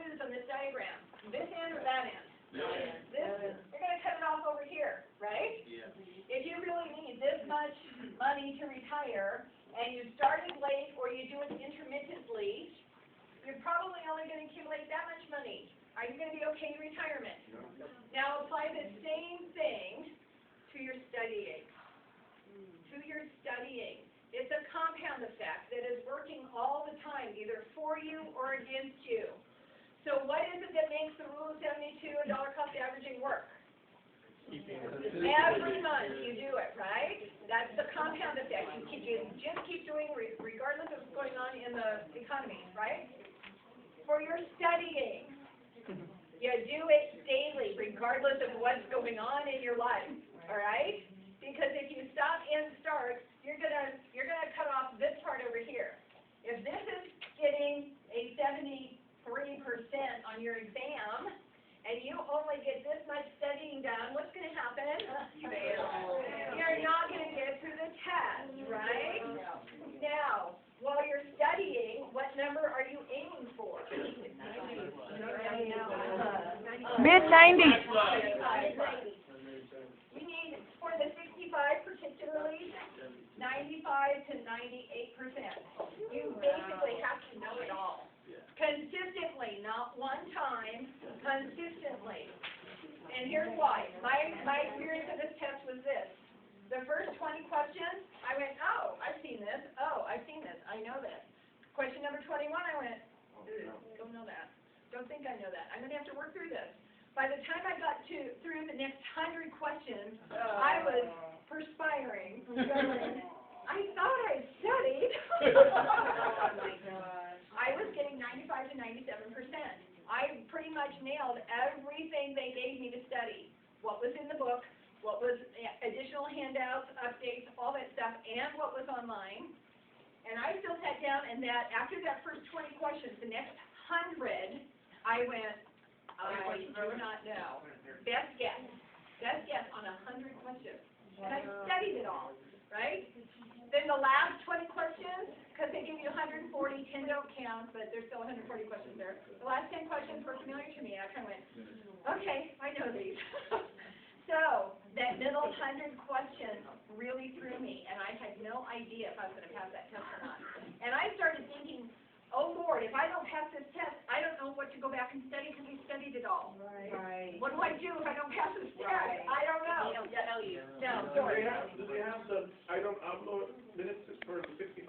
lose on this diagram? This end or that end? This, you're going to cut it off over here, right? Yeah. If you really need this much money to retire, and you started late or you do it intermittently, you're probably only going to accumulate that much money. Are you going to be okay in retirement? Now apply the same thing to your studying. It's a compound effect that is working all the time, either for you or against you. So what is it that makes the Rule of 72 and dollar cost averaging work? Every month you do it, right? That's the compound effect. You just keep doing regardless of what's going on in the economy, right? For your studying, you do it daily regardless of what's going on in your life, all right? Because if you stop and start, you're gonna cut off this part over here. If this is getting a 73% on your exam, and you only get this much studying done, what's going to happen? You're not going to get through the test, right? Now, while you're studying, what number are you aiming for? Mid-90s. You need, for the 65 particularly, 95 to 98%. You basically have to know it all. Consistently, not one time, consistently. And here's why. My experience of this test was this. The first 20 questions, I went, oh, I've seen this. Oh, I've seen this. I know this. Question number 21, I went, don't know that. Don't think I know that. I'm going to have to work through this. By the time I got through the next 100 questions, I was perspiring. I thought I studied. Oh my God. I was getting 95 to 97%. I pretty much nailed everything they gave me to study. What was in the book, what was additional handouts, updates, all that stuff, and what was online. And I still sat down, and after that first 20 questions, the next 100, I went, I do not know. Best guess on 100 questions. And I studied it all, right? Then the last 20 questions, because they give you 140, 10 don't count, but there's still 140 questions there. The last 10 questions were familiar to me. I kind of went, okay, I know these. So that middle 100 questions really threw me, and I had no idea if I was going to pass that test or not. And I started thinking, oh Lord, if I don't pass this test, I don't know what to go back and study because we studied it all. Right. What do I do if I don't pass this test? I don't know. They don't tell you. No, sorry. Do they have the, I'm not